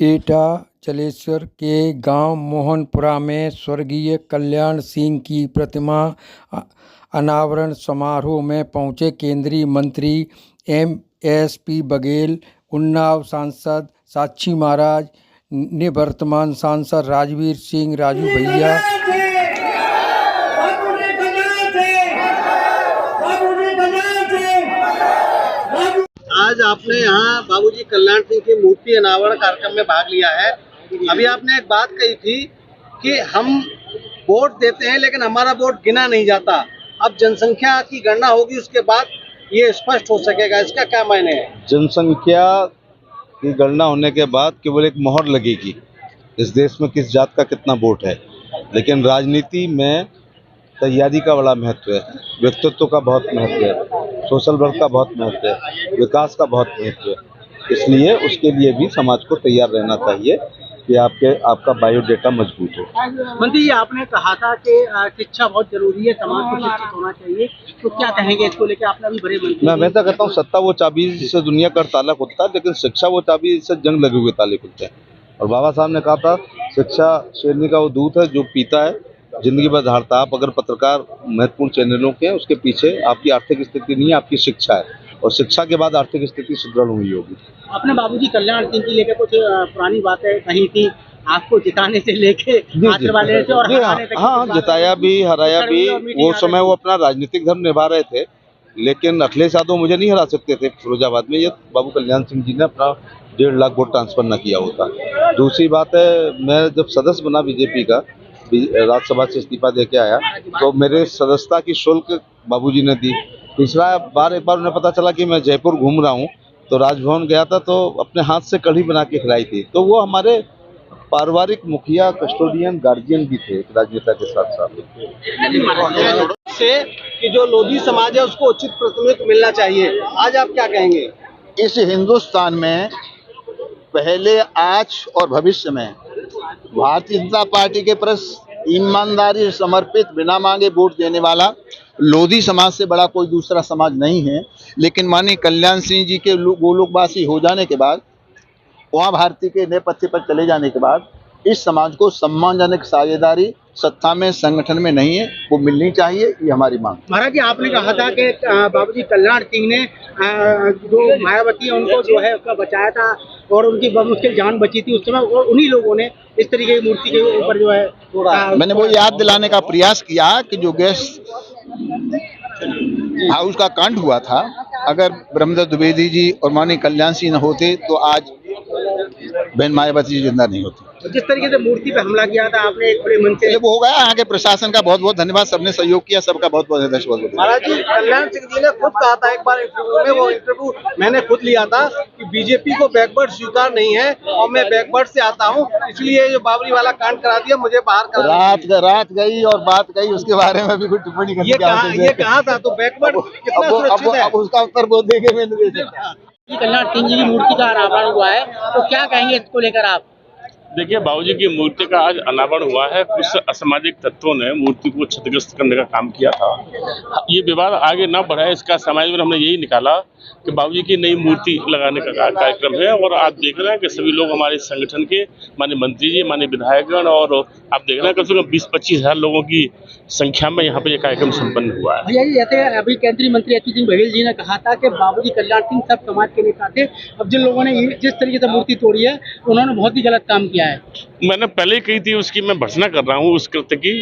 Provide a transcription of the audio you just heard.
एटा जलेश्वर के गांव मोहनपुरा में स्वर्गीय कल्याण सिंह की प्रतिमा अनावरण समारोह में पहुंचे केंद्रीय मंत्री एम.एस.पी. बघेल, उन्नाव सांसद साक्षी महाराज, निवर्तमान सांसद राजवीर सिंह राजू भैया। आज आपने यहाँ बाबूजी कल्याण सिंह की मूर्ति अनावरण कार्यक्रम में भाग लिया है। अभी आपने एक बात कही थी कि हम वोट देते हैं लेकिन हमारा वोट गिना नहीं जाता। अब जनसंख्या की गणना होगी, उसके बाद ये स्पष्ट हो सकेगा। इसका क्या मायने है? जनसंख्या की गणना होने के बाद केवल एक मोहर लगेगी इस देश में किस जात का कितना वोट है, लेकिन राजनीति में तैयारी का बड़ा महत्व है, व्यक्तित्व का बहुत महत्व है, सोशल वर्क का बहुत महत्व है, विकास का बहुत महत्व है। इसलिए उसके लिए भी समाज को तैयार रहना चाहिए कि आपका बायोडेटा मजबूत हो। मंत्री जी, आपने कहा था कि शिक्षा बहुत जरूरी है, समाज को शिक्षित होना चाहिए, तो क्या कहेंगे इसको लेकर? आपने अभी बड़े मंत्री। मैं हमेशा कहता हूँ, सत्ता वो चाबी जिससे दुनिया का ताला खुलता है, लेकिन शिक्षा वो चाबी जिससे जंग लगे हुए ताले खुलते हैं। और बाबा साहब ने कहा था, शिक्षा शेरनी का वो दूध है जो पीता है, जिंदगी भर धारता। आप अगर पत्रकार महत्वपूर्ण चैनलों के, उसके पीछे आपकी आर्थिक स्थिति नहीं है, आपकी शिक्षा है, और शिक्षा के बाद आर्थिक स्थिति सुदृढ़ हुई होगी। आपने बाबूजी कल्याण सिंह की लेकर कुछ पुरानी बातें कही थी, आपको जिताने से लेके वाले से और हराने तक। हाँ, जिताया भी, हराया भी। वो समय वो अपना राजनीतिक धर्म निभा रहे थे, लेकिन अखिलेश यादव मुझे नहीं हरा सकते थे फिरोजाबाद में, ये बाबू कल्याण सिंह जी ने अपना 1.5 लाख वोट ट्रांसफर न किया होता। दूसरी बात है, मैं जब सदस्य बना बीजेपी का, राज्यसभा से इस्तीफा दे के आया, तो मेरे सदस्यता की शुल्क बाबूजी ने दी। तीसरा बार एक बार उन्हें पता चला कि मैं जयपुर घूम रहा हूँ, तो राजभवन गया था, तो अपने हाथ से कढ़ी बना के खिलाई थी। तो वो हमारे पारिवारिक मुखिया, कस्टोडियन, गार्जियन भी थे राजनेता के साथ साथ। से कि जो लोधी समाज है उसको उचित प्रतिनिधित्व मिलना चाहिए, आज आप क्या कहेंगे? इस हिंदुस्तान में पहले, आज और भविष्य में भारतीय जनता पार्टी के प्रति ईमानदारी से समर्पित, बिना मांगे वोट देने वाला लोधी समाज से बड़ा कोई दूसरा समाज नहीं है। लेकिन माननीय कल्याण सिंह जी के गोलोकवासी हो जाने के बाद, वहाँ भारती के नेपथ्य पर चले जाने के बाद, इस समाज को सम्मानजनक साझेदारी सत्ता में, संगठन में नहीं है, वो मिलनी चाहिए। ये हमारी मांग। महाराज जी, आपने कहा था कि बाबूजी कल्याण सिंह ने जो मायावती उनको जो है उसका बचाया था और उनकी मुश्किल जान बची थी उस समय, और उन्हीं लोगों ने इस तरीके की मूर्ति के ऊपर जो है मैंने वो याद दिलाने का प्रयास किया कि जो गेस्ट हाउस का कांड हुआ था, अगर ब्रह्मदत्त द्विवेदी जी और माननीय कल्याण सिंह न होते तो आज बहन मायावती जी जिंदा नहीं होती। जिस तरीके से मूर्ति पे हमला किया था आपने एक बड़े मन से, वो हो गया। यहाँ के प्रशासन का बहुत बहुत धन्यवाद, सबने सहयोग किया, सबका बहुत बहुत धन्यवाद। महाराज जी, कल्याण सिंह जी ने खुद कहा था एक बार इंटरव्यू में, वो इंटरव्यू मैंने खुद लिया था, कि बीजेपी को बैकवर्ड स्वीकार नहीं है और मैं बैकवर्ड से आता हूँ, इसलिए जो बाबरी वाला कांड करा दिया, मुझे बाहर करा। रात गई और बात गई, उसके बारे में भी कुछ टिप्पणी करनी। ये कहा था, तो बैकवर्ड कितना सुरक्षित है? अब उसका उत्तर वो देंगे। कल्याण सिंह जी की मूर्ति का अनावरण हुआ है, तो क्या कहेंगे इसको लेकर आप? देखिए, बाबूजी की मूर्ति का आज अनावरण हुआ है। कुछ असामाजिक तत्वों ने मूर्ति को क्षतिग्रस्त करने का काम किया था। ये विवाद आगे न बढ़े, इसका समाज में हमने यही निकाला कि बाबूजी की नई मूर्ति लगाने का कार्यक्रम है। और आप देख रहे हैं कि सभी लोग हमारे संगठन के, माननीय मंत्री जी, माननीय विधायकगण, और आप देख रहे हैं कम से कम 20-25 हज़ार लोगों की संख्या में यहाँ पे ये कार्यक्रम संपन्न हुआ है। भैया जी, जैसे अभी केंद्रीय मंत्री एच.पी. सिंह बघेल जी ने कहा था कि बाबूजी कल्याण सिंह सब समाज के नेता थे, अब जिन लोगों ने जिस तरीके से मूर्ति तोड़ी है, उन्होंने बहुत ही गलत काम किया है। मैंने पहले ही कही थी, उसकी मैं भर्त्सना कर रहा हूँ उस कृत्य की।